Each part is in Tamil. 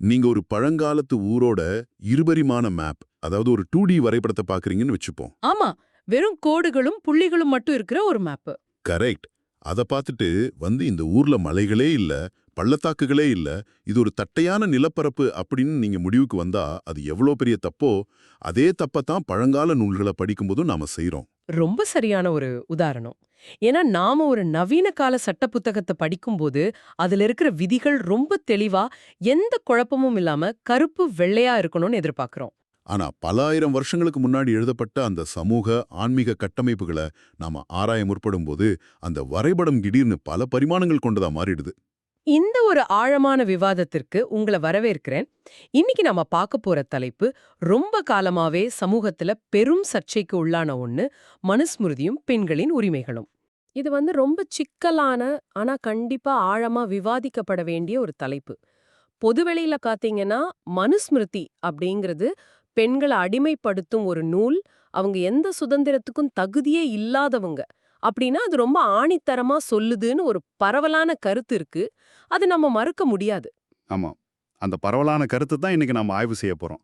நீங்க ஒரு பழங்காலத்து ஊரோட இருபரிமாண மேப், அதாவது ஒரு 2D வரைபடத்தை பாக்குறீங்கன்னு வச்சுப்போம். ஆமா, வெறும் கோடுகளும் புள்ளிகளும் மட்டும் இருக்கிற ஒரு மேப்பு. கரெக்ட். அத பார்த்துட்டு இந்த ஊர்ல மலைகளே இல்ல, பள்ளத்தாக்குகளே இல்ல, இது ஒரு தட்டையான நிலப்பரப்பு அப்படின்னு நீங்க முடிவுக்கு வந்தா அது எவ்வளோ பெரிய தப்போ, அதே தப்பத்தான் பழங்கால நூல்களை படிக்கும்போதும் நாம செய்றோம். ரொம்ப சரியான ஒரு உதாரணம். ஏன்னா நாம ஒரு நவீன கால சட்ட புத்தகத்தை படிக்கும்போது அதுல இருக்கிற விதிகள் ரொம்ப தெளிவா, எந்த குழப்பமும் இல்லாம கருப்பு வெள்ளையா இருக்கணும்னு எதிர்பார்க்கிறோம். ஆனா பல ஆயிரம் வருஷங்களுக்கு முன்னாடி எழுதப்பட்ட அந்த சமூக, ஆன்மீக கட்டமைப்புகளை நாம ஆராய முற்படும்போது அந்த வரைபடம் திடீர்னு பல பரிமாணங்கள் கொண்டதா மாறிடுது. இந்த ஒரு ஆழமான விவாதத்திற்கு உங்களை வரவேற்கிறேன். இன்னைக்கு நாம பார்க்க போற தலைப்பு ரொம்ப காலமாவே சமூகத்துல பெரும் சர்ச்சைக்கு உள்ளான ஒண்ணு, மனுஸ்மிருதியும் பெண்களின் உரிமைகளும். இது ரொம்ப சிக்கலான, ஆனா கண்டிப்பா ஆழமா விவாதிக்கப்பட வேண்டிய ஒரு தலைப்பு. பொதுவெளியில காத்தீங்கன்னா மனுஸ்மிருதி அப்படிங்கிறது பெண்களை அடிமைப்படுத்தும் ஒரு நூல், அவங்க எந்த சுதந்திரத்துக்கும் தகுதியே இல்லாதவங்க அப்படின்னா அது ரொம்ப ஆணித்தரமா சொல்லுதுன்னு ஒரு பரவலான கருத்து இருக்கு. அது நம்ம மறுக்க முடியாது. ஆமா. அந்த பரவலான கருத்து தான் இன்னைக்கு நாம ஆய்வு செய்ய போறோம்.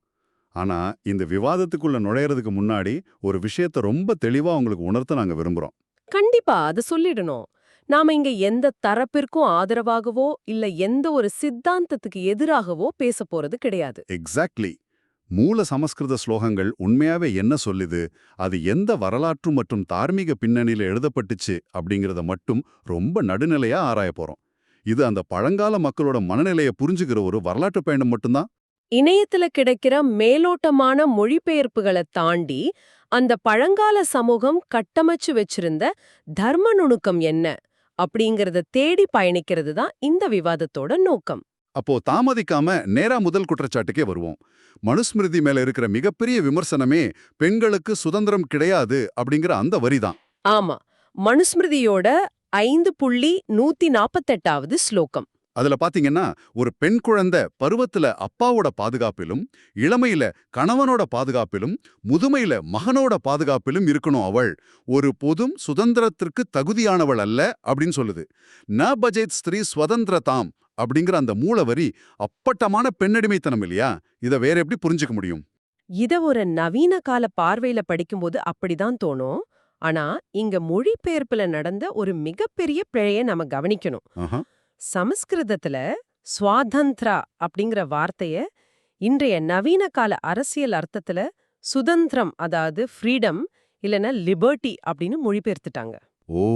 ஆனா, இந்த விவாதத்துக்குள்ள நுழையறதுக்கு முன்னாடி ஒரு விஷயத்த ரொம்ப தெளிவா உங்களுக்கு உணர்த்த நாங்க விரும்புறோம். கண்டிப்பா அத சொல்லிடணும். நாம இங்க எந்த தரப்பிற்கும் ஆதரவாகவோ இல்ல எந்த ஒரு சித்தாந்தத்துக்கு எதிராகவோ பேச போறது கிடையாது. எக்ஸாக்ட்லி. மூல சமஸ்கிருத ஸ்லோகங்கள் உண்மையாவே என்ன சொல்லுது, அது எந்த வரலாற்று மற்றும் தார்மீக பின்னணியில எழுதப்பட்டுச்சு அப்படிங்கறத மட்டும் ரொம்ப நடுநிலையா ஆராய போறோம். இது அந்த பழங்கால மக்களோட மனநிலைய புரிஞ்சுக்கிற ஒரு வரலாற்று பயணம் மட்டும்தான். இணையத்துல கிடைக்கிற மேலோட்டமான மொழிபெயர்ப்புகளை தாண்டி அந்த பழங்கால சமூகம் கட்டமைச்சு வச்சிருந்த தர்ம நுணுக்கம் என்ன அப்படிங்கறத தேடி பயணிக்கிறது தான் இந்த விவாதத்தோட நோக்கம். அப்போ தாமதிக்காம நேரா முதல் குற்றச்சாட்டுக்கே வருவோம். மனுஸ்மிருதி மேல இருக்கிற மிகப்பெரிய விமர்சனமே பெண்களுக்கு சுதந்திரம் கிடையாது அப்படிங்கிற அந்த வரிதான். ஆமா, மனுஸ்மிருதியோட 5.148வது ஸ்லோகம். அதுல பாத்தீங்கன்னா, ஒரு பெண் குழந்தை பருவத்துல அப்பாவோட பாதுகாப்பிலும், இளமையில கணவனோட பாதுகாப்பிலும், முதுமையில மகனோட பாதுகாப்பிலும் இருக்கணும் அவள். ஒரு பொதும் சுதந்திரத்திற்கு தகுதியானவள் அல்ல அப்படின்னு சொல்லுது. ந பஜேத் ஸ்திரீ ஸ்வதந்திரதாம் அப்படிங்கிற அந்த மூலவரி அப்பட்டமான பெண்ணடிமைத்தனம் இல்லையா? இத வேற எப்படி புரிஞ்சுக்க முடியும்? இத ஒரு நவீன கால பார்வையில படிக்கும்போது அப்படிதான் தோணும். ஆனா இங்க மொழிபெயர்ப்புல நடந்த ஒரு மிகப்பெரிய பிழைய நம்ம கவனிக்கணும். ஆஹா. சமஸ்கிருதத்துல ஸ்வாதந்திரா அப்படிங்கிற வார்த்தைய இன்றைய நவீன கால அரசியல் அர்த்தத்துல சுதந்திரம், அதாவது ஃப்ரீடம் இல்லனா லிபர்ட்டி அப்படின்னு மொழிபெயர்த்துட்டாங்க. ஓ,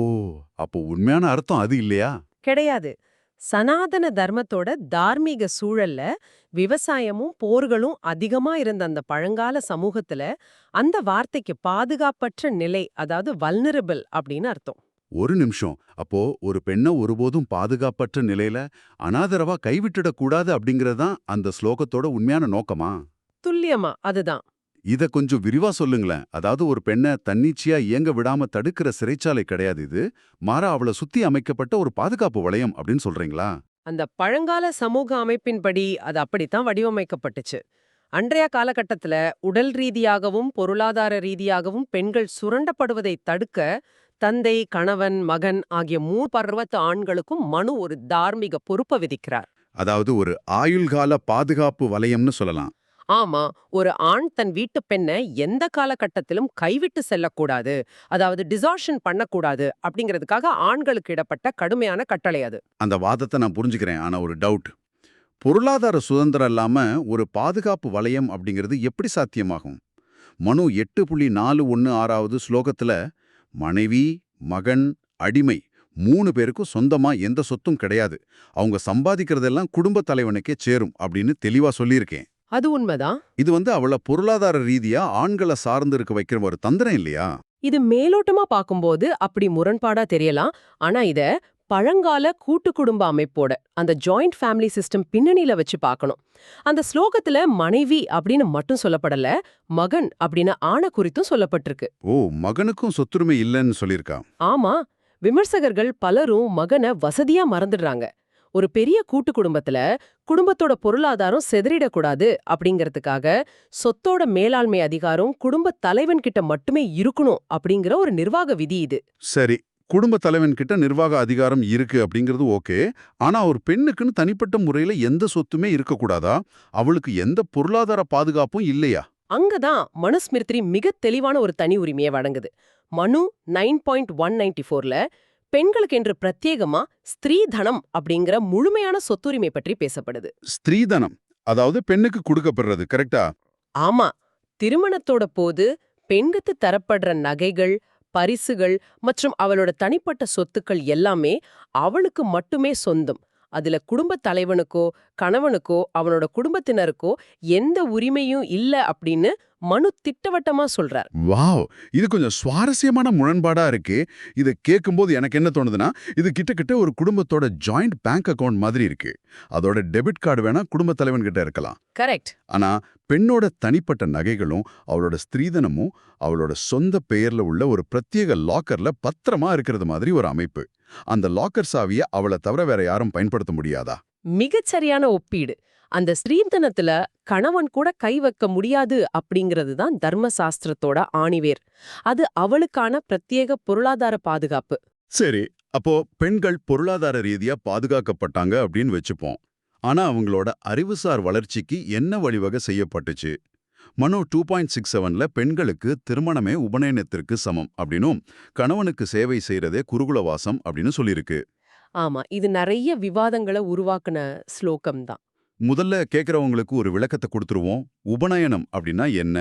அப்போ உண்மையான அர்த்தம் அது இல்லையா? கிடையாது. சனாதன தர்மத்தோட தார்மீக சூழல்ல விவசாயமும் போர்களும் அதிகமா இருந்த அந்த பழங்கால சமூகத்துல அந்த வார்த்தைக்கு பாதுகாப்பற்ற நிலை, அதாவது வல்னரபிள் அப்படின்னு அர்த்தம். ஒரு நிமிஷம். அப்போ ஒரு பெண்ண ஒருபோதும் பாதுகாப்பற்ற நிலையில அனாதரவா கைவிட்டுடக் கூடாது அப்படிங்கறது தான் அந்த ஸ்லோகத்தோட உண்மையான நோக்கமா? துல்லியமா அதுதான். இத கொஞ்சம் விரிவா சொல்லுங்களேன். அதாவது ஒரு பெண்ண தன்னிச்சையா இயங்க விடாம தடுக்கிற சிறைச்சாலை கிடையாது இது. மாறா அவள சுத்தி அமைக்கப்பட்ட ஒரு பாதுகாப்பு வளையம் அப்படின்னு சொல்றீங்களா? அந்த பழங்கால சமூக அமைப்பின்படி அது அப்படித்தான் வடிவமைக்கப்பட்டுச்சு. அன்றைய காலகட்டத்துல உடல் ரீதியாகவும் பொருளாதார ரீதியாகவும் பெண்கள் சுரண்டப்படுவதை தடுக்க தந்தை, கணவன், மகன் ஆகிய 3 பருவத்து ஆண்களுக்கும் மனு ஒரு தார்மீக பொறுப்பை விதிக்கிறார். அதாவது ஒரு ஆயுள்கால பாதுகாப்பு வளையம்னு சொல்லலாம். ஆமா, ஒரு ஆண் தன் வீட்டு பெண்ணை எந்த காலகட்டத்திலும் கைவிட்டு செல்லக்கூடாது, அதாவது டிசார்ஷன் பண்ணக்கூடாது அப்படிங்கிறதுக்காக ஆண்களுக்கு இடப்பட்ட கடுமையான கட்டளை அது. அந்த வாதத்தை நான் புரிஞ்சுக்கிறேன். ஆனா ஒரு டவுட். பொருளாதார சுதந்திரம் இல்லாம ஒரு பாதுகாப்பு வளையம் அப்படிங்கிறது எப்படி சாத்தியமாகும்? மனு 8.416வது ஸ்லோகத்துல மனைவி, மகன், அடிமை 3 பேருக்கும் சொந்தமா எந்த சொத்தும் கிடையாது. அவங்க சம்பாதிக்கிறதெல்லாம் குடும்ப தலைவனுக்கே சேரும் அப்படின்னு தெளிவா சொல்லியிருக்கேன். அது உண்மைதான். இது அவள பொருளாதார ரீதியா ஆண்களை சார்ந்து இருக்க வைக்கிற ஒரு தந்திரம் இல்லையா? இது மேலோட்டமா பார்க்கும்போது அப்படி முரண்பாடா தெரியலாம். ஆனா இத பழங்கால கூட்டு குடும்ப அமைப்போட அந்த ஜாயிண்ட் ஃபேமிலி சிஸ்டம் பின்னணியில வச்சு பார்க்கணும். அந்த ஸ்லோகத்துல மனைவி அப்படின்னு மட்டும் சொல்லப்படல, மகன் அப்படின்னு ஆண குறித்தும் சொல்லப்பட்டிருக்கு. ஓ, மகனுக்கும் சொத்துரிமை இல்லைன்னு சொல்லியிருக்கா? ஆமா, விமர்சகர்கள் பலரும் மகனை வசதியா மறந்துடுறாங்க. ஒரு பெரிய கூட்டு குடும்பத்துல குடும்பத்தோட பொருளாதாரம் செதறிடக்கூடாது அப்படிங்கறதுக்காக சொத்தோட மேலாண்மை அதிகாரம் குடும்ப தலைவன் கிட்ட மட்டுமே இருக்கணும் அப்படிங்கிற ஒரு நிர்வாக விதி இது. சரி, குடும்ப தலைவன் கிட்ட நிர்வாக அதிகாரம் இருக்கு அப்படிங்கிறது ஓகே. ஆனா ஒரு பெண்ணுக்குன்னு தனிப்பட்ட முறையில எந்த சொத்துமே இருக்கக்கூடாதா? அவளுக்கு எந்த பொருளாதார பாதுகாப்பும் இல்லையா? அங்கதான் மனுஸ்மிருதி மிக தெளிவான ஒரு தனி உரிமையை வழங்குது. மனு 9.194ல பெண்களுக்கு என்று பிரத்யேகமா ஸ்திரீ தனம் அப்படிங்கிற முழுமையான சொத்துரிமை பற்றி பேசப்படுது. ஸ்திரீதனம், அதாவது பெண்ணுக்கு கொடுக்கப்படுறது, கரெக்டா? ஆமா, திருமணத்தோட போது பெண்களுக்கு தரப்படுற நகைகள், பரிசுகள் மற்றும் அவளோட தனிப்பட்ட சொத்துக்கள் எல்லாமே அவளுக்கு மட்டுமே சொந்தம். அதுல குடும்பத் தலைவனுக்கோ கணவனுக்கோ அவனோட குடும்பத்தினருக்கோ எந்த உரிமையும் இல்ல அப்படின்னு மனு திட்டவட்டமா சொல்றார். வாவ், இது கொஞ்சம் சுவாரஸ்யமான முரண்பாடா இருக்கு. இதை கேட்கும்போது எனக்கு என்ன தோணுதுன்னா, இது கிட்டத்தட்ட ஒரு குடும்பத்தோட ஜாயிண்ட் பேங்க் அக்கவுண்ட் மாதிரி இருக்கு. அதோட டெபிட் கார்டு வேணா குடும்ப தலைவன் கிட்ட இருக்கலாம். கரெக்ட். ஆனா பெண்ணோட தனிப்பட்ட நகைகளும் அவளோட ஸ்திரீதனமும் அவளோட சொந்த பெயர்ல உள்ள ஒரு பிரத்யேக லாக்கர்ல பத்திரமா இருக்கிறது மாதிரி ஒரு அமைப்பு. அந்த லாக்கர் சாவிய அவளை தவிர வேற யாரும் பயன்படுத்த முடியாதா? மிகச்சரியான ஒப்பீடு. அந்த ஸ்ரீதனத்துல கணவன் கூட கை வைக்க முடியாது அப்படிங்கிறது தான் தர்மசாஸ்திரத்தோட ஆணிவேர். அது அவளுக்கான பிரத்யேக பொருளாதார பாதுகாப்பு. சரி, அப்போ பெண்கள் பொருளாதார ரீதியா பாதுகாக்கப்பட்டாங்க அப்படின்னு வச்சுப்போம். ஆனா அவங்களோட அறிவுசார் வளர்ச்சிக்கு என்ன வழிவகை செய்யப்பட்டுச்சு? மனு 2.67ல பெண்களுக்கு திருமணமே உபநயனத்திற்கு சமம் அப்படின்னும் கணவனுக்கு சேவை செய்யறதே குருகுலவாசம் அப்படின்னு சொல்லியிருக்கு. ஆமா, இது நிறைய விவாதங்களை உருவாக்குன ஸ்லோகம் தான். முதல்ல கேட்கறவங்களுக்கு ஒரு விளக்கத்தை கொடுத்துருவோம். உபநயனம் அப்படின்னா என்ன?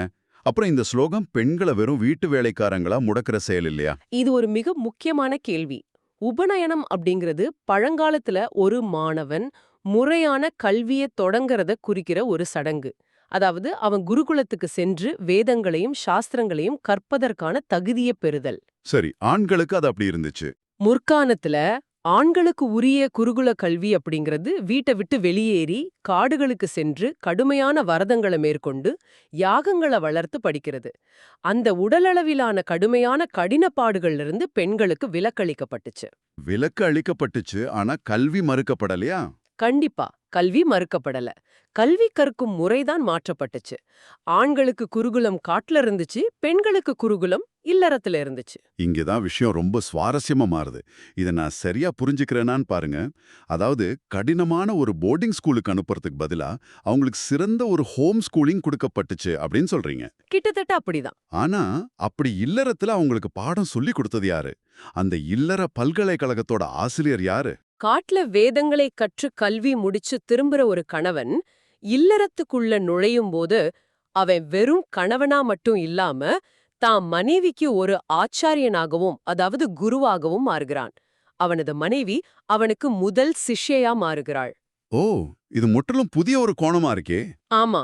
அப்புறம் இந்த ஸ்லோகம் பெண்களை வெறும் வீட்டு வேலைக்காரங்களா முடக்கிற செயல் இல்லையா? இது ஒரு மிக முக்கியமான கேள்வி. உபநயனம் அப்படிங்கிறது பழங்காலத்துல ஒரு மாணவன் முறையான கல்வியை தொடங்கறத குறிக்கிற ஒரு சடங்கு. அதாவது அவன் குருகுலத்துக்கு சென்று வேதங்களையும் சாஸ்திரங்களையும் கற்பதற்கான தகுதியை பெறுதல். சரி, ஆண்களுக்கு அது அப்படி இருந்துச்சு. முற்காலத்துல ஆண்களுக்கு உரிய குருகுல கல்வி அப்படிங்கிறது வீட்டை விட்டு வெளியேறி காடுகளுக்கு சென்று கடுமையான வரதங்களை மேற்கொண்டு யாகங்களை வளர்த்து படிக்கிறது. அந்த உடலளவிலான கடுமையான கடினப்பாடுகள்ல இருந்து பெண்களுக்கு விலக்களிக்கப்பட்டுச்சு. விலக்கு அளிக்கப்பட்டுச்சு, ஆனா கல்வி மறுக்கப்படலையா? கண்டிப்பா கல்வி மறுக்கப்படல. கல்வி கற்கும் முறைதான் மாற்றப்பட்டுச்சு. ஆண்களுக்கு குருகுலம் காட்டுல இருந்துச்சு, பெண்களுக்கு குருகுலம் இல்லறத்துல இருந்துச்சு. இங்கதான் விஷயம் ரொம்ப சுவாரஸ்யமா மாறுது. இதை நான் சரியா புரிஞ்சுக்கிறேனான்னு பாருங்க. அதாவது கடினமான ஒரு போர்டிங் ஸ்கூலுக்கு அனுப்புறதுக்கு பதிலா அவங்களுக்கு சிறந்த ஒரு ஹோம் ஸ்கூலிங் கொடுக்கப்பட்டுச்சு அப்படின்னு சொல்றீங்க. கிட்டத்தட்ட அப்படிதான். ஆனா அப்படி இல்லறத்துல அவங்களுக்கு பாடம் சொல்லி கொடுத்தது யாரு? அந்த இல்லற பல்கலைக்கழகத்தோட ஆசிரியர் யாரு? காட்டுல வேதங்களை கற்று கல்வி முடிச்சு திரும்புற ஒரு கணவன் இல்லறத்துக்குள்ள நுழையும் போது அவன் வெறும் கணவனா மட்டும் இல்லாம தாம் மனைவிக்கு ஒரு ஆச்சாரியனாகவும் அதாவது குருவாகவும் மாறுகிறான். அவனது மனைவி அவனுக்கு முதல் சிஷ்யையா மாறுகிறாள். ஓ, இது முற்றிலும் புதிய ஒரு கோணமா இருக்கே. ஆமா,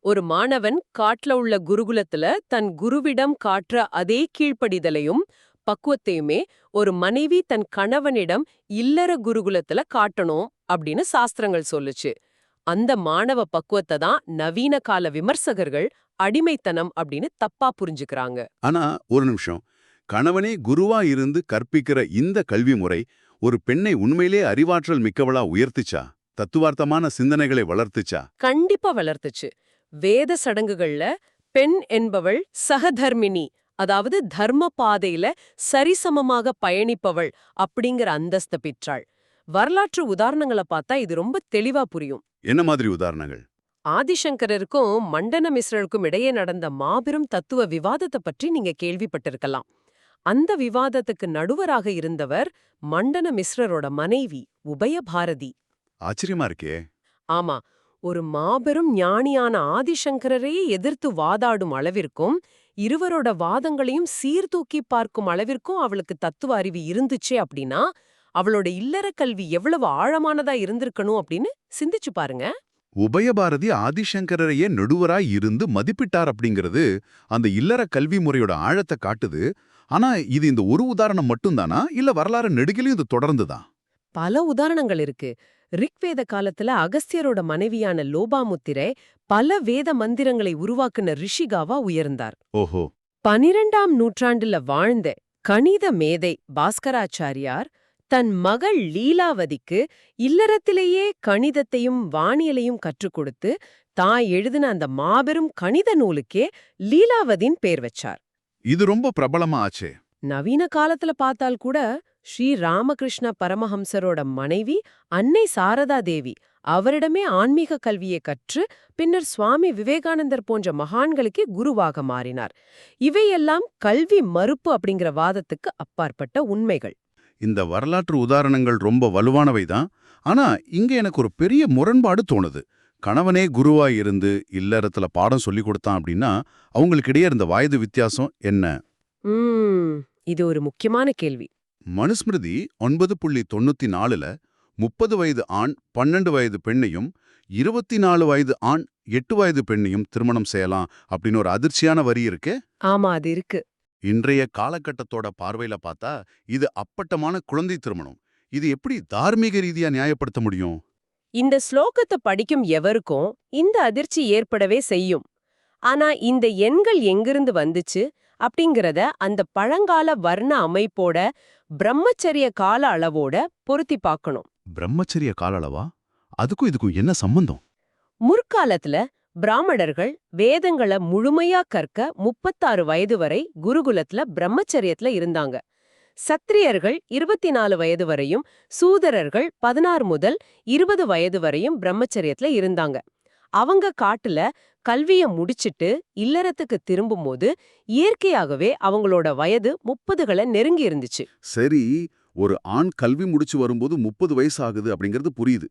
ஒரு மாணவன் காட்டுல உள்ள குருகுலத்துல தன் குருவிடம் காட்டுற அதே கீழ்ப்படிதலையும் பக்குவத்தையுமே ஒரு மனைவி தன் கணவனிடம் இல்லற குருகுலத்துல காட்டணும் அப்படின்னு சாஸ்திரங்கள் சொல்லுச்சு. அந்த மாணவ பக்குவத்தை தான் நவீன கால விமர்சகர்கள் அடிமைத்தனம் அப்படின்னு தப்பா புரிஞ்சுக்கிறாங்க. ஆனா ஒரு நிமிஷம், கணவனே குருவா இருந்து கற்பிக்கிற இந்த கல்வி முறை ஒரு பெண்ணை உண்மையிலே அறிவாற்றல் மிக்கவளா உயர்த்துச்சா? தத்துவார்த்தமான சிந்தனைகளை வளர்த்துச்சா? கண்டிப்பா வளர்த்துச்சு. வேத சடங்குகள்ல பெண் என்பவள் சகதர்மினி, அதாவது தர்ம பாதையில சரிசமமாக பயணிப்பவள் அப்படிங்கிற அந்தஸ்த பெற்றாள். வரலாற்று உதாரணங்களை பார்த்தா இது ரொம்ப தெளிவா புரியும். என்ன மாதிரி உதாரணங்கள்? ஆதிசங்கரருக்கும் மண்டன மிஸ்ரருக்கும் இடையே நடந்த மாபெரும் தத்துவ விவாதத்தை பற்றி நீங்க கேள்விப்பட்டிருக்கலாம். அந்த விவாதத்துக்கு நடுவராக இருந்தவர் மண்டன மிஸ்ரரோட மனைவி உபயபாரதி. ஆச்சரியமா இருக்கே. ஆமா, ஒரு மாபெரும் ஞானியான ஆதிசங்கரரையே எதிர்த்து வாதாடும் அளவிற்கும் இருவரோட வாதங்களையும் சீர்தூக்கி பார்க்கும் அளவிற்கும் அவளுக்கு தத்துவ அறிவு இருந்துச்சே அப்படின்னா அவளோட இல்லற கல்வி எவ்வளவு ஆழமானதா இருந்திருக்கணும் அப்படின்னு சிந்திச்சு பாருங்க. உபயபாரதி ஆதிசங்கரரையே நடுவராய் இருந்து மதிப்பிட்டார் அப்படிங்கிறது அந்த இல்லற கல்வி முறையோட ஆழத்தை காட்டுது. ஆனா இது இந்த ஒரு உதாரணம் மட்டும்தானா, இல்ல வரலாறு நெடுகிலும் இது தொடர்ந்துதான்? பல உதாரணங்கள் இருக்கு. ரிக்வேத காலத்துல அகஸ்தியரோட மனைவியான லோபாமுத்திரை பல வேத மந்திரங்களை உருவாக்குன ரிஷிகாவா உயர்ந்தார். ஓஹோ. 12ஆம் நூற்றாண்டுல வாழ்ந்த கணித மேதை பாஸ்கராச்சாரியார் தன் மகள் லீலாவதிக்கு இல்லறத்திலேயே கணிதத்தையும் வானியலையும் கற்றுக் கொடுத்து தான் எழுதின அந்த மாபெரும் கணித நூலுக்கே லீலாவதின் பேர் வச்சார். இது ரொம்ப பிரபலமா ஆச்சே. நவீன காலத்துல பார்த்தால் கூட ஸ்ரீ ராமகிருஷ்ண பரமஹம்சரோட மனைவி அன்னை சாரதா தேவி அவரிடமே ஆன்மீக கல்வியை கற்று பின்னர் சுவாமி விவேகானந்தர் போன்ற மகான்களுக்கே குருவாக மாறினார். இவையெல்லாம் கல்வி மறுப்பு அப்படிங்கிற வாதத்துக்கு அப்பாற்பட்ட உண்மைகள். இந்த வரலாற்று உதாரணங்கள் ரொம்ப வலுவானவை தான். ஆனா இங்க எனக்கு ஒரு பெரிய முரண்பாடு தோணுது. கணவனே குருவாய் இருந்து இல்லறத்துல பாடம் சொல்லி கொடுத்தான் அப்படின்னா அவங்களுக்கிடையே இருந்த வயது வித்தியாசம் என்ன? இது ஒரு முக்கியமான கேள்வி. மனுஸ்மிருதி 9.94ல 30 வயது ஆண் 12 வயது பெண்ணையும் 24 வயது ஆண் 8 வயது பெண்ணையும் திருமணம் செய்யலாம் அப்படின்னு ஒரு அதிர்ச்சியான வரி இருக்கே. ஆமா, அது இருக்கு. இன்றைய காலகட்டத்தோட பார்வையில பார்த்தா இது அப்பட்டமான குழந்தை திருமணம். இது எப்படி தார்மீக ரீதியா நியாயப்படுத்த முடியும்? இந்த ஸ்லோகத்தை படிக்கும் எவருக்கும் இந்த அதிர்ச்சி ஏற்படவே செய்யும். ஆனா இந்த எண்கள் எங்கிருந்து வந்துச்சு அப்படிங்கறத அந்த பழங்கால வர்ண அமைப்போட பிரம்மச்சரிய கால அளவோட பொருத்தி பார்க்கணும். பிரம்மச்சரிய கால அளவா? அதுக்கும் இதுக்கும் என்ன சம்பந்தம்? முற்காலத்துல பிராமணர்கள் வேதங்களை முழுமையா கற்க 36 வயது வரை குருகுலத்துல பிரம்மச்சரியத்துல இருந்தாங்க. சத்திரியர்கள் 24 வயது வரையும், சூதரர்கள் 16 முதல் 20 வயது வரையும் பிரம்மச்சரியத்துல இருந்தாங்க. அவங்க காட்டுல கல்விய முடிச்சிட்டு இல்லறத்துக்கு திரும்பும்போது இயற்கையாகவே அவங்களோட வயது 30களை நெருங்கி இருந்துச்சு. சரி, ஒரு ஆண் கல்வி முடிச்சு வரும்போது 30 வயசு ஆகுது அப்படிங்கிறது புரியுது.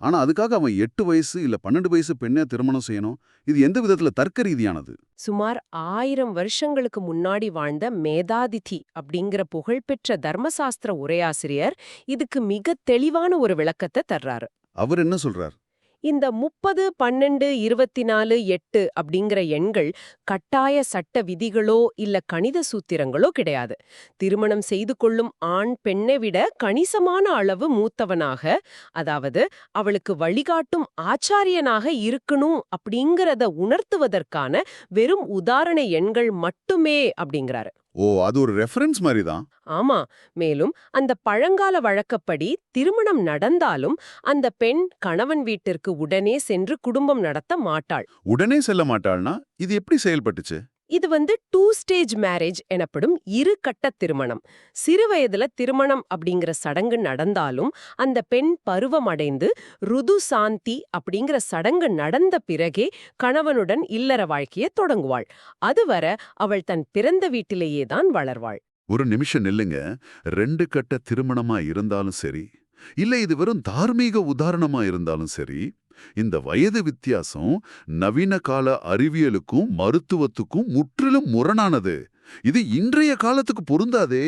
ஆனா அதுக்காக அவன் 8 வயசு இல்ல 12 வயசு பெண்ணை திருமணம் செய்யணும். இது எந்த விதத்துல தர்க்க ரீதியானது? சுமார் 1000 வருஷங்களுக்கு முன்னாடி வாழ்ந்த மேதாதிதி அப்படிங்கிற புகழ்பெற்ற தர்மசாஸ்திர உரையாசிரியர் இதுக்கு மிக தெளிவான ஒரு விளக்கத்தை தர்றாரு. அவர் என்ன சொல்றார்? இந்த 30, 12, 24, 8 அப்படிங்கிற எண்கள் கட்டாய சட்ட விதிகளோ இல்ல கணித சூத்திரங்களோ கிடையாது. திருமணம் செய்து கொள்ளும் ஆண் பெண்ணை விட கணிசமான அளவு மூத்தவனாக, அதாவது அவளுக்கு வழிகாட்டும் ஆச்சாரியனாக இருக்கணும் அப்படிங்கறத உணர்த்துவதற்கான வெறும் உதாரண எண்கள் மட்டுமே அப்படிங்கிறாரு. ஓ, அது ஒரு ரெஃபரன்ஸ் மாதிரி தான். ஆமா. மேலும் அந்த பழங்கால வழக்கப்படி திருமணம் நடந்தாலும் அந்த பெண் கணவன் வீட்டிற்கு உடனே சென்று குடும்பம் நடத்த மாட்டாள். உடனே செல்ல மாட்டாள்னா இது எப்படி செயல்பட்டுச்சு? இது 2 ஸ்டேஜ் மேரேஜ் எனப்படும் இரு கட்ட திருமணம். சிறு வயதுல திருமணம் அப்படிங்கிற சடங்கு நடந்தாலும் அந்த பெண் பருவம் அடைந்து ருது சாந்தி அப்படிங்கிற சடங்கு நடந்த பிறகே கணவனுடன் இல்லற வாழ்க்கையை தொடங்குவாள். அதுவரை அவள் தன் பிறந்த வீட்டிலேயே தான் வளர்வாள். ஒரு நிமிஷம் நில்லுங்க. 2 கட்ட திருமணமா இருந்தாலும் சரி, இல்ல இது வெறும் தார்மீக உதாரணமா இருந்தாலும் சரி, இந்த வயது வித்தியாசம் நவீன கால அறிவியலுக்கும் மருத்துவத்துக்கும் முற்றிலும் முரணானது. இது இன்றைய காலத்துக்கு பொருந்தாதே.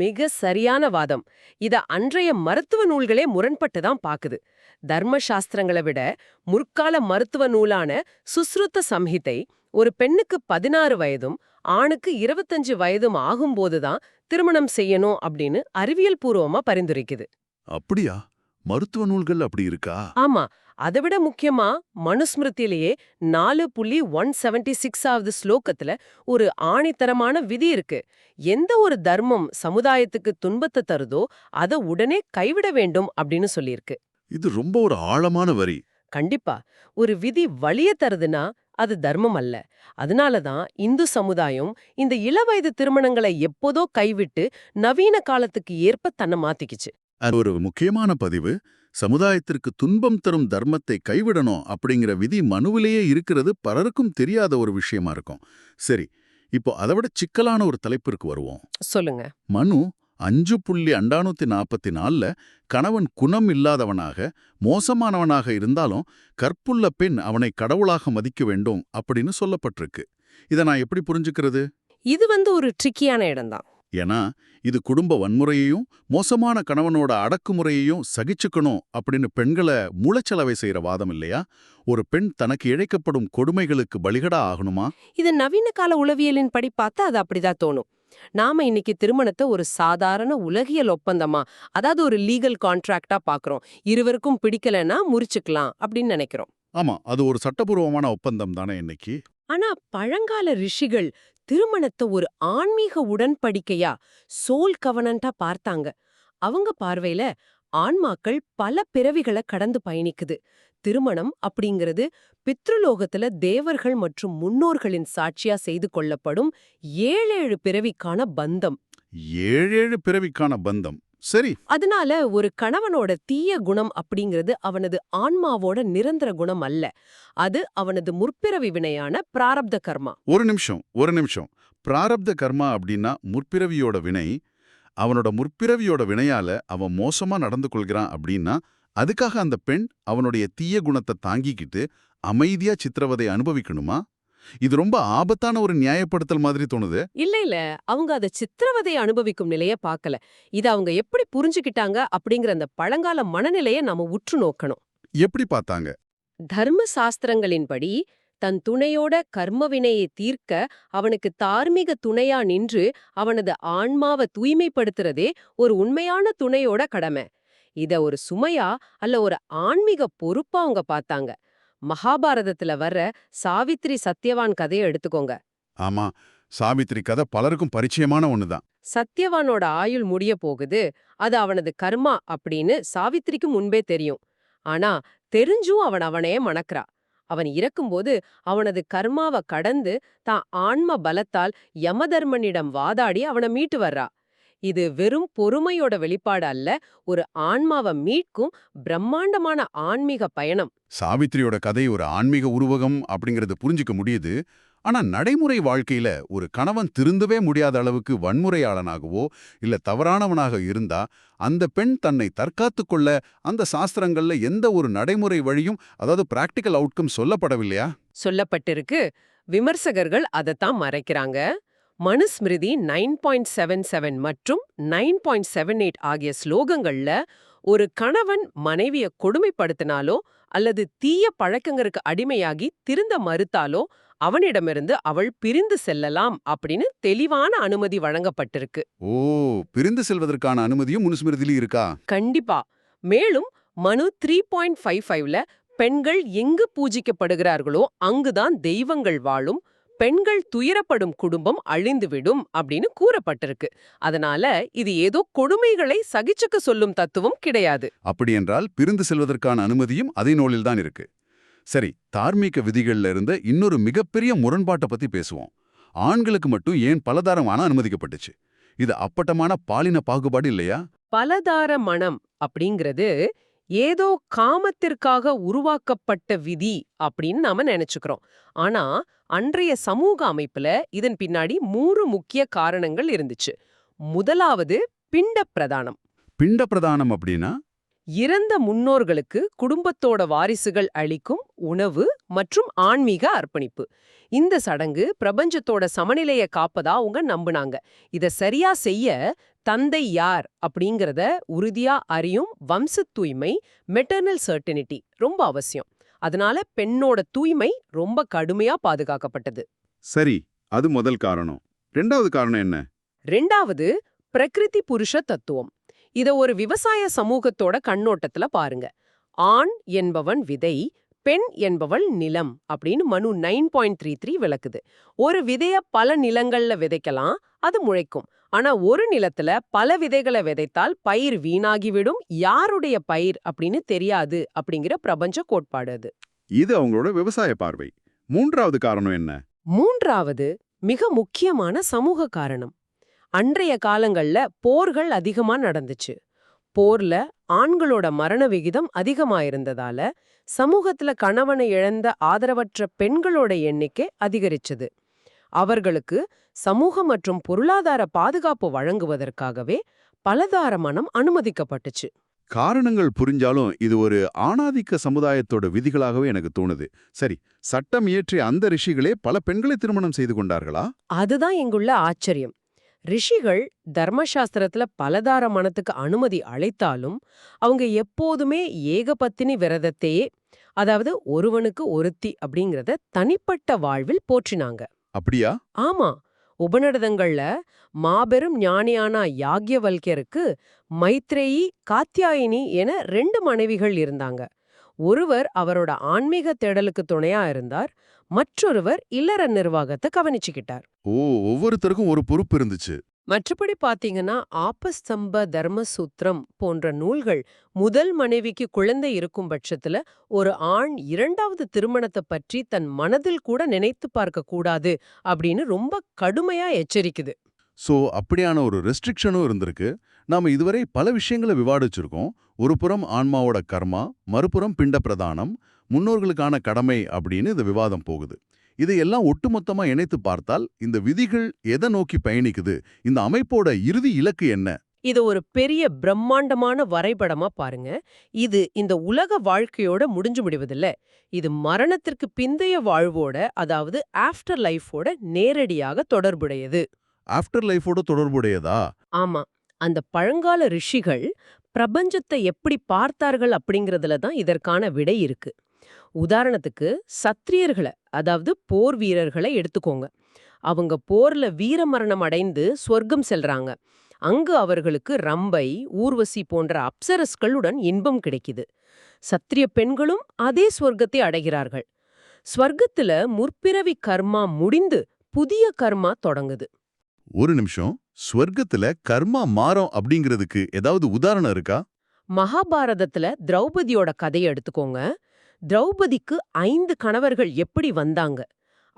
மிக சரியான வாதம். இத அன்றைய மருத்துவ நூல்களே முரண்பட்டு தான் பாக்குது. தர்ம சாஸ்திரங்களை விட முற்கால மருத்துவ நூலான சுஸ்ருத சம்ஹிதை ஒரு பெண்ணுக்கு 16 வயதும் ஆணுக்கு 25 வயதும் ஆகும்போதுதான் திருமணம் செய்யணும் அப்படின்னு அறிவியல் பூர்வமா பரிந்துரைக்குது. அப்படியா? மருத்துவ நூல்கள் அப்படி இருக்கா? ஆமா. அதைவிட முக்கியமா மனுஸ்மிருதியிலேயே 4.176வது ஸ்லோகத்துல ஒரு ஆணித்தரமான விதி இருக்கு. எந்த ஒரு தர்மம் சமுதாயத்துக்கு துன்பத்தை தருதோ அதை உடனே கைவிட வேண்டும் அப்படின்னு சொல்லியிருக்கு. இது ரொம்ப ஒரு ஆழமான வரி. கண்டிப்பா. ஒரு விதி வலிய தருதுன்னா அது தர்மம் அல்ல. அதனாலதான் இந்து சமுதாயம் இந்த இளவயது திருமணங்களை எப்போதோ கைவிட்டு நவீன காலத்துக்கு ஏற்ப தன்னை மாத்திக்கிச்சு. அது ஒரு முக்கியமான பதிவு. சமுதாயத்திற்கு துன்பம் தரும் தர்மத்தை கைவிடணும் அப்படிங்கிற விதி மனுவிலேயே இருக்கிறது பலருக்கும் தெரியாத ஒரு விஷயமா இருக்கும். சரி, இப்போ அதை விட சிக்கலான ஒரு தலைப்பிற்கு வருவோம். சொல்லுங்க. மனு 5.544ல கணவன் குணம் இல்லாதவனாக மோசமானவனாக இருந்தாலும் கற்புள்ள பெண் அவனை கடவுளாக மதிக்க வேண்டும் அப்படின்னு சொல்லப்பட்டிருக்கு. இதை நான் எப்படி புரிஞ்சுக்கிறது? இது ஒரு ட்ரிக்கியான இடம்தான். ஏன்னா இது குடும்ப வன்முறையையும் மோசமான கணவனோட அடக்குமுறையையும் சகிச்சுக்கணும் அப்படின்னு பெண்களை மூளைச்சலவை செய்யற வாதம் இல்லையா? ஒரு பெண் தனக்கு இழைக்கப்படும் கொடுமைகளுக்கு பலிகடா ஆகணுமா? இது நவீன கால உளவியலின் படி பார்த்தா அது அப்படிதான் தோணும். நாம இன்னைக்கு திருமணத்தை ஒரு சாதாரண உலகியல் ஒப்பந்தமா, அதாவது ஒரு லீகல் கான்ட்ராக்டா பாக்குறோம். இருவருக்கும் பிடிக்கலன்னா முறிச்சுக்கலாம் அப்படின்னு நினைக்கிறோம். ஆமா, அது ஒரு சட்டபூர்வமான ஒப்பந்தம் தானே இன்னைக்கு. ஆனா பழங்கால ரிஷிகள் திருமணத்தை ஒரு ஆன்மீக உடன்படிக்கையா, சோல் கவனன்ட்டா பார்த்தாங்க. அவங்க பார்வையில ஆன்மாக்கள் பல பிறவிகளை கடந்து பயணிக்குது. திருமணம் அப்படிங்கிறது பித்ருலோகத்துல தேவர்கள் மற்றும் முன்னோர்களின் சாட்சியா செய்து கொள்ளப்படும் 7 பிறவிக்கான பந்தம். 7 பிறவிக்கான பந்தம். சரி. அதனால ஒரு கணவனோட தீய குணம் அப்படிங்கிறது அவனது ஆன்மாவோட நிரந்தர குணம் அல்ல. அது அவனது முற்பிறவி வினையான பிராரப்த கர்மா. ஒரு நிமிஷம். பிராரப்த கர்மா அப்படின்னா முற்பிறவியோட வினை. அவனோட முற்பிறவியோட வினையால அவன் மோசமா நடந்து கொள்கிறான் அப்படின்னா அதுக்காக அந்த பெண் அவனுடைய தீய குணத்தை தாங்கிக்கிட்டு அமைதியா சித்திரவதை அனுபவிக்கணுமா? இது ரொம்ப ஆபத்தான ஒரு நியாயப்படுத்தல் மாதிரி தோணுது. இல்ல அவங்க அத சித்திரவதை அனுபவிக்கும் நிலைய பார்க்கல. இத அவங்க எப்படி புரிஞ்சுக்கிட்டாங்க அப்படிங்கிற அந்த பழங்கால மனநிலைய நாம உற்று நோக்கணும். எப்படி பார்த்தாங்க? தர்ம சாஸ்திரங்களின்படி தன் துணையோட கர்மவினையை தீர்க்க அவனுக்கு தார்மீக துணையா நின்று அவனது ஆன்மாவை தூய்மைப்படுத்துறதே ஒரு உண்மையான துணையோட கடமை. இத ஒரு சுமையா அல்ல ஒரு ஆன்மீக பொறுப்பா அவங்க பார்த்தாங்க. மகாபாரதத்துல வர்ற சாவித்ரி சத்யவான் கதையை எடுத்துக்கோங்க. ஆமா, சாவித்திரி கதை பலருக்கும் பரிச்சயமான ஒண்ணுதான். சத்யவானோட ஆயுள் முடிய போகுது, அது அவனது கர்மா அப்படின்னு சாவித்திரிக்கு முன்பே தெரியும். ஆனா தெரிஞ்சும் அவனையே மணக்கிறா. அவன் இறக்கும்போது அவனது கர்மாவை கடந்து தான் ஆன்ம பலத்தால் யமதர்மனிடம் வாதாடி அவனை மீட்டு வர்றா. இது வெறும் பொறுமையோட வெளிப்பாடு அல்ல, ஒரு ஆன்மாவை மீட்கும் பிரம்மாண்டமான ஆன்மீக பயணம். சாவித்திரியோட கதை ஒரு ஆன்மீக உருவகம் அப்படிங்கறது புரிஞ்சுக்க முடியுது. ஆனா நடைமுறை வாழ்க்கையில ஒரு கணவன் திருந்தவே முடியாத அளவுக்கு வன்முறையாளனாகவோ இல்ல தவறானவனாக இருந்தா அந்த பெண் தன்னை தற்காத்துக் கொள்ள அந்த சாஸ்திரங்கள்ல எந்த ஒரு நடைமுறை வழியும், அதாவது பிராக்டிக்கல் அவுட்கம் சொல்லப்படவில்லையா? சொல்லப்பட்டிருக்கு. விமர்சகர்கள் அதைத்தான் மறைக்கிறாங்க. மனுஸ்மிருதி 9.77 மற்றும் 9.78 ஆகிய ஸ்லோகங்கள்ல ஒரு கணவன் மனைவிய கொடுமைப்படுத்தினாலோ அல்லது தீய பழக்கங்களுக்கு அடிமையாகி திருந்த மறுத்தாலோ அவனிடமிருந்து அவள் பிரிந்து செல்லலாம் அப்படின்னு தெளிவான அனுமதி வழங்கப்பட்டிருக்கு. ஓ, பிரிந்து செல்வதற்கான அனுமதியும் மனுஸ்மிருதியில இருக்கா? கண்டிப்பா. மேலும் மனு 3.55ல பெண்கள் எங்கு பூஜிக்கப்படுகிறார்களோ அங்குதான் தெய்வங்கள் வாழும், பெண்கள் துயரப்படும் குடும்பம் அழிந்துவிடும் அப்படின்னு கூறப்பட்டிருக்கு. அதனால இது ஏதோ கொடுமைகளை சகிச்சுக்க சொல்லும் தத்துவம் கிடையாது. அப்படியென்றால் பிரிந்து செல்வதற்கான அனுமதியும் அதே நூலில்தான் இருக்கு. சரி, தார்மீக விதிகள்ல இருந்த இன்னொரு மிகப்பெரிய முரண்பாட்டை பத்தி பேசுவோம். ஆண்களுக்கு மட்டும் ஏன் பலதாரமான அனுமதிக்கப்பட்டுச்சு? இது அப்பட்டமான பாலின பாகுபாடு இல்லையா? பலதார மணம் அப்படிங்கிறது ஏதோ காமத்திற்காக உருவாக்கப்பட்ட விதி அப்படின்னு நாம நினைச்சுக்கிறோம். ஆனா அன்றைய சமூக அமைப்புல இதன் பின்னாடி 3 முக்கிய காரணங்கள் இருந்துச்சு. முதலாவது பிண்ட பிரதானம். பிண்ட பிரதானம் அப்படின்னா? இறந்த முன்னோர்களுக்கு குடும்பத்தோட வாரிசுகள் அளிக்கும் உணவு மற்றும் ஆன்மீக அர்ப்பணிப்பு. இந்த சடங்கு பிரபஞ்சத்தோட சமநிலையை காப்பதா அவங்க நம்புனாங்க. இத சரியா செய்ய தந்தை யார் அப்படிங்கறத உறுதியா அறியும் வம்ச தூய்மை, மெட்டர்னல் சர்டினிட்டி ரொம்ப அவசியம். அதனால பெண்ணோட தூய்மை ரொம்ப கடுமையா பாதுகாக்கப்பட்டது. சரி, அது முதல் காரணம். ரெண்டாவது காரணம் என்ன? ரெண்டாவது பிரகிருதி புருஷ தத்துவம். இத ஒரு விவசாய சமூகத்தோட கண்ணோட்டத்துல பாருங்க. ஆண் என்பவன் விதை, பெண் என்பவள் நிலம் அப்படின்னு மனு 9.33 விளக்குது. ஒரு விதைய பல நிலங்கள்ல விதைக்கலாம், அது முளைக்கும். ஆனா ஒரு நிலத்துல பல விதைகளை விதைத்தால் பயிர் வீணாகிவிடும், யாருடைய பயிர் அப்படின்னு தெரியாது அப்படிங்கிற பிரபஞ்ச கோட்பாடு அது. இது அவங்களோட விவசாய பார்வை. மூன்றாவது காரணம் என்ன? மூன்றாவது மிக முக்கியமான சமூக காரணம். அன்றைய காலங்கள்ல போர்கள் அதிகமா நடந்துச்சு. போர்ல ஆண்களோட மரண விகிதம் அதிகமாயிருந்ததால சமூகத்துல கணவனை இழந்த ஆதரவற்ற பெண்களோட எண்ணிக்கை அதிகரிச்சது. அவர்களுக்கு சமூக மற்றும் பொருளாதார பாதுகாப்பு வழங்குவதற்காகவே பலதார மணம் அனுமதிக்கப்பட்டுச்சு. காரணங்கள் புரிஞ்சாலும் இது ஒரு ஆணாதிக்க சமுதாயத்தோட விதிகளாகவே எனக்கு தோணுது. சரி, சட்டம் இயற்றிய அந்த ரிஷிகளே பல பெண்களை திருமணம் செய்து கொண்டார்களா? அதுதான் இங்குள்ள ஆச்சரியம். ரிஷிகள் தர்மசாஸ்திரத்துல பலதார மணத்துக்கு அனுமதி அளித்தாலும் அவங்க எப்போதுமே ஏகபத்தினி விரதத்தையே, அதாவது ஒருவனுக்கு ஒருத்தி அப்படிங்கறத தனிப்பட்ட வாழ்வில் போற்றினாங்க. அப்படியா? ஆமா. உபநிடதங்கள்ல மாபெரும் ஞானியான யாக்ஞவல்கியருக்கு மைத்ரேயி, காத்யாயினி என 2 மனைவிகள் இருந்தாங்க. ஒருவர் அவரோட ஆன்மீக தேடலுக்கு துணையா இருந்தார், மற்றொருவர் இல்லற நிர்வாகத்தை கவனிச்சுக்கிட்டார். ஓ, ஒவ்வொருத்தருக்கும் ஒரு பொறுப்பு இருந்துச்சு. மற்றபடி பாத்தீங்கன்னா ஆபஸ்தம்ப தர்மசூத்திரம் போன்ற நூல்கள் முதல் மனைவிக்கு குழந்தை இருக்கும் பட்சத்துல ஒரு ஆண் 2வது திருமணத்தை பற்றி தன் மனதில் கூட நினைத்து பார்க்க கூடாது அப்படின்னு ரொம்ப கடுமையா எச்சரிக்குது. சோ அப்படியான ஒரு ரெஸ்ட்ரிக்ஷனும் இருந்திருக்கு. நாம இதுவரை பல விஷயங்களை விவாதிச்சிருக்கோம். ஒரு புறம் ஆன்மாவோட கர்மா, மறுபுறம் பிண்ட பிரதானம், முன்னோர்களுக்கான கடமை அப்படின்னு இந்த விவாதம் போகுது. இதையெல்லாம் ஒட்டுமொத்தமா இணைத்து பார்த்தால் இந்த விதிகள் எதை நோக்கி பயணிக்குது, இந்த அமைப்போட இறுதி இலக்கு என்ன? இது ஒரு பெரிய பிரம்மாண்டமான வரைபடமா பாருங்க. இது இந்த உலக வாழ்க்கையோட முடிஞ்சு முடிவதில்ல. இது மரணத்திற்கு பிந்தைய வாழ்வோட, அதாவது ஆஃப்டர் லைஃபோட நேரடியாக தொடர்புடையது. ஆஃப்டர் லைஃபோட தொடர்புடையதா? ஆமா. அந்த பழங்கால ரிஷிகள் பிரபஞ்சத்தை எப்படி பார்த்தார்கள் அப்படிங்கறதுல தான் இதற்கான விடை இருக்கு. உதாரணத்துக்கு சத்திரியர்களை, அதாவது போர் வீரர்களை எடுத்துக்கோங்க. அவங்க போர்ல வீரமரணம் அடைந்து சொர்க்கம் செல்றாங்க. அங்கு அவர்களுக்கு ரம்பை, ஊர்வசி போன்ற அப்சரஸ்களுடன் இன்பம் கிடைக்குது. சத்திரிய பெண்களும் அதே சொர்க்கத்தை அடைகிறார்கள். ஸ்வர்க்கத்துல முற்பிறவி கர்மா முடிந்து புதிய கர்மா தொடங்குது. ஒரு நிமிஷம், ஸ்வர்க்கத்துல கர்மா மாறும் அப்படிங்கிறதுக்கு ஏதாவது உதாரணம் இருக்கா? மகாபாரதத்துல திரௌபதியோட கதையை எடுத்துக்கோங்க. திரௌபதிக்கு 5 கணவர்கள் எப்படி வந்தாங்க?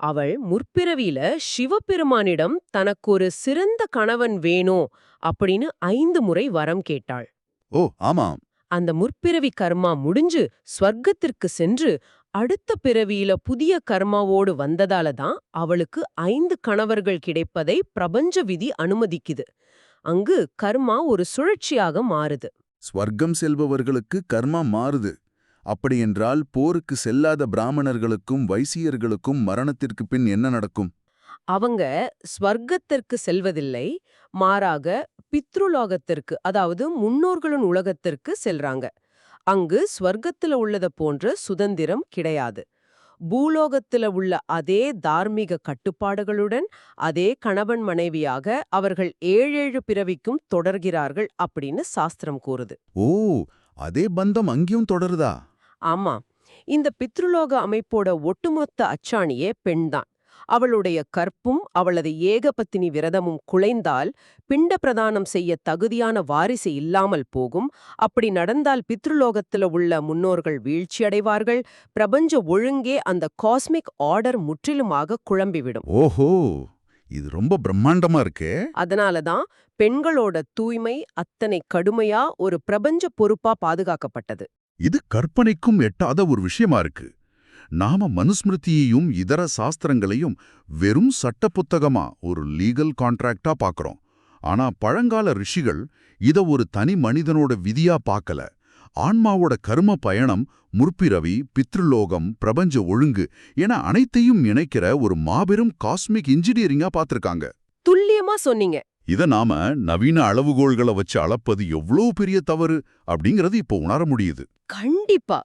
அவள் முற்பிறவியில சிவபெருமானிடம் தனக்கு ஒரு சிறந்த கணவன் வேணும் அப்படின்னு 5 முறை வரம் கேட்டாள். ஓ ஆமாம். அந்த முற்பிறவி கர்மா முடிஞ்சு ஸ்வர்க்கத்திற்கு சென்று அடுத்த பிறவியில புதிய கர்மாவோடு வந்ததால தான் அவளுக்கு 5 கணவர்கள் கிடைப்பதை பிரபஞ்ச விதி அனுமதிக்குது. அங்கு கர்மா ஒரு சுழற்சியாக மாறுது. ஸ்வர்க்கம் செல்பவர்களுக்கு கர்மா மாறுது. அப்படியென்றால் போருக்கு செல்லாத பிராமணர்களுக்கும் வைசியர்களுக்கும் மரணத்திற்கு பின் என்ன நடக்கும்? அவங்க ஸ்வர்க்கத்திற்கு செல்வதில்லை, மாறாக பித்ருலோகத்திற்கு, அதாவது முன்னோர்களின் உலகத்திற்கு செல்றாங்க. அங்கு ஸ்வர்க்கத்துல உள்ளத போன்ற சுதந்திரம் கிடையாது. பூலோகத்துல உள்ள அதே தார்மீக கட்டுப்பாடுகளுடன் அதே கணவன் மனைவியாக அவர்கள் 7 பிறவிக்கும் தொடர்கிறார்கள் அப்படின்னு சாஸ்திரம் கூறுது. ஓ, அதே பந்தம் அங்கேயும் தொடருதா? ஆமா, இந்த பித்ருலோக அமைப்போட ஒட்டுமொத்த அச்சாணியே பெண்தான். அவளுடைய கற்பும் அவளது ஏகபத்தினி விரதமும் குலைந்தால் பிண்ட பிரதானம் செய்ய தகுதியான வாரிசு இல்லாமல் போகும். அப்படி நடந்தால் பித்ருலோகத்துல உள்ள முன்னோர்கள் வீழ்ச்சியடைவார்கள். பிரபஞ்ச ஒழுங்கே அந்த காஸ்மிக் ஆர்டர் முற்றிலுமாக குழம்பிவிடும். ஓஹோ, இது ரொம்ப பிரம்மாண்டமா இருக்கே. அதனாலதான் பெண்களோட தூய்மை அத்தனை கடுமையா ஒரு பிரபஞ்ச பொறுப்பா பாதுகாக்கப்பட்டது. இது கற்பனைக்கும் எட்டாத ஒரு விஷயமா இருக்கு. நாம மனுஸ்மிருதியையும் இதர சாஸ்திரங்களையும் வெறும் சட்ட புத்தகமா, ஒரு லீகல் கான்ட்ராக்டா பார்க்கறோம். ஆனா பழங்கால ரிஷிகள் இத ஒரு தனி மனிதனோட விதியா பார்க்கல. ஆன்மாவோட கர்ம பயணம், முற்பிறவி, பித்ருலோகம், பிரபஞ்ச ஒழுங்கு என அனைத்தையும் இணைக்கிற ஒரு மாபெரும் காஸ்மிக் இன்ஜினியரிங்கா பார்த்திருக்காங்க. துல்லியமா சொன்னீங்க. இத நாம நவீன அளவுகோல்களை வச்சு அளப்பது எவ்வளவு பெரிய தவறு அப்படிங்கறது இப்போ உணர முடியுது. கண்டிப்பா.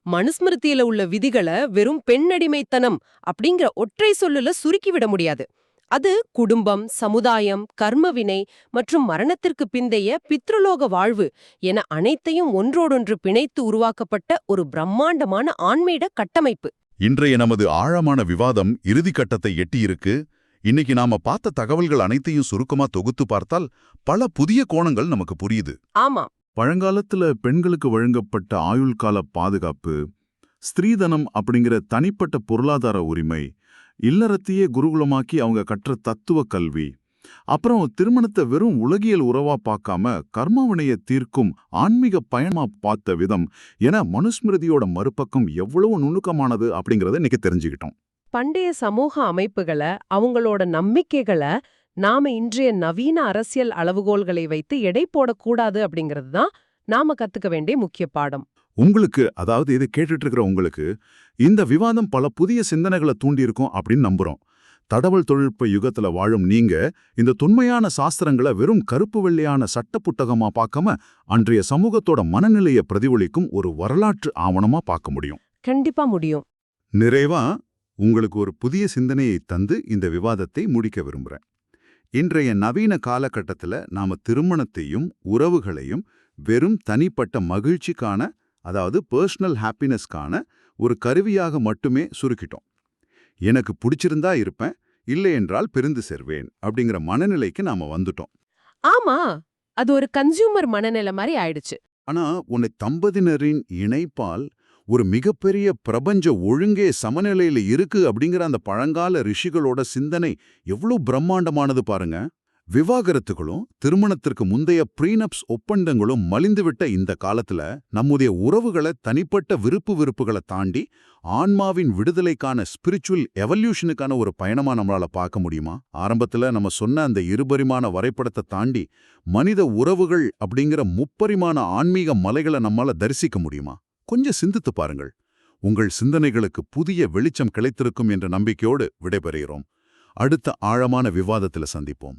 மனுஸ்மிருதியில உள்ள விதிகளை வெறும் பெண்ணடிமைத்தனம் அப்படிங்கிற ஒற்றை சொல்லுல சுருக்கிவிட முடியாது. அது குடும்பம், சமுதாயம், கர்மவினை மற்றும் மரணத்திற்கு பிந்தைய பித்ருலோக வாழ்வு என அனைத்தையும் ஒன்றோடொன்று பிணைத்து உருவாக்கப்பட்ட ஒரு பிரம்மாண்டமான ஆன்மீக கட்டமைப்பு. இன்றைய நமது ஆழமான விவாதம் இறுதி கட்டத்தை எட்டியிருக்கு. இன்னைக்கு நாம பார்த்த தகவல்கள் அனைத்தையும் சுருக்கமா தொகுத்து பார்த்தால் பல புதிய கோணங்கள் நமக்கு புரியுது. ஆமா, பழங்காலத்துல பெண்களுக்கு வழங்கப்பட்ட ஆயுள் கால பாதுகாப்பு, ஸ்திரீதனம் அப்படிங்கிற தனிப்பட்ட பொருளாதார உரிமை, இல்லறத்தையே குருகுலமாக்கி அவங்க கற்ற தத்துவ கல்வி, அப்புறம் திருமணத்தை வெறும் உலகியல் உறவா பார்க்காம கர்மவினையை தீர்க்கும் ஆன்மீக பயணமா பார்த்த விதம் என மனுஸ்மிருதியோட மறுபக்கம் எவ்வளவு நுணுக்கமானது அப்படிங்கறத இன்னைக்கு தெரிஞ்சுக்கிட்டோம். பண்டைய சமூக அமைப்புகளை, அவங்களோட நம்பிக்கைகளை நாம இன்றைய நவீன அரசியல் அளவுகோல்களை வைத்து எடை போடக்கூடாது அப்படிங்கிறது தான் நாம கத்துக்க வேண்டிய முக்கிய பாடம். உங்களுக்கு, அதாவது இதை கேட்டுட்டு இருக்கிற உங்களுக்கு இந்த விவாதம் பல புதிய சிந்தனைகளை தூண்டியிருக்கும் அப்படின்னு நம்புறோம். தகவல் தொழில்நுட்ப யுகத்துல வாழும் நீங்க இந்த தொன்மையான சாஸ்திரங்களை வெறும் கருப்பு வெள்ளையான சட்ட புத்தகமா பார்க்காம அன்றைய சமூகத்தோட மனநிலையை பிரதிபலிக்கும் ஒரு வரலாற்று ஆவணமா பார்க்க முடியும். கண்டிப்பா முடியும். நிறைவா உங்களுக்கு ஒரு புதிய சிந்தனையை தந்து இந்த விவாதத்தை முடிக்க விரும்புறேன். இன்றைய நவீன காலகட்டத்துல நாம திருமணத்தையும் உறவுகளையும் வெறும் தனிப்பட்ட மகிழ்ச்சிக்கான, அதாவது பர்சனல் ஹாப்பினஸ்க்கான ஒரு கருவியாக மட்டுமே சுருக்கிட்டோம். எனக்கு பிடிச்சிருந்தா இருப்பேன், இல்லை என்றால் பிரிந்து செல்வேன் அப்படிங்கிற மனநிலைக்கு நாம வந்துட்டோம். ஆமா, அது ஒரு கன்சியூமர் மனநிலை மாதிரி ஆயிடுச்சு. ஆனா உன்னை தம்பதியினரின் இணைப்பால் ஒரு மிகப்பெரிய பிரபஞ்ச ஒழுங்கே சமநிலையில இருக்கு அப்படிங்கிற அந்த பழங்கால ரிஷிகளோட சிந்தனை எவ்வளவு பிரம்மாண்டமானது பாருங்க. விவாகரத்துகளும் திருமணத்திற்கு முந்தைய ப்ரீனப்ஸ் ஒப்பந்தங்களும் மலிந்துவிட்ட இந்த காலத்துல நம்முடைய உறவுகளை தனிப்பட்ட விருப்புகளை தாண்டி ஆன்மாவின் விடுதலைக்கான ஸ்பிரிச்சுவல் எவல்யூஷனுக்கான ஒரு பயணமா நம்மளால பார்க்க முடியுமா? ஆரம்பத்துல நம்ம சொன்ன அந்த இருபரிமாண வரைபடத்தை தாண்டி மனித உறவுகள் அப்படிங்கிற முப்பரிமாண ஆன்மீக மலைகளை நம்மால தரிசிக்க முடியுமா? கொஞ்சம் சிந்தித்து பாருங்கள். உங்கள் சிந்தனைகளுக்கு புதிய வெளிச்சம் கிடைத்திருக்கும் என்ற நம்பிக்கையோடு விடைபெறுகிறோம். அடுத்த ஆழமான விவாதத்துல சந்திப்போம்.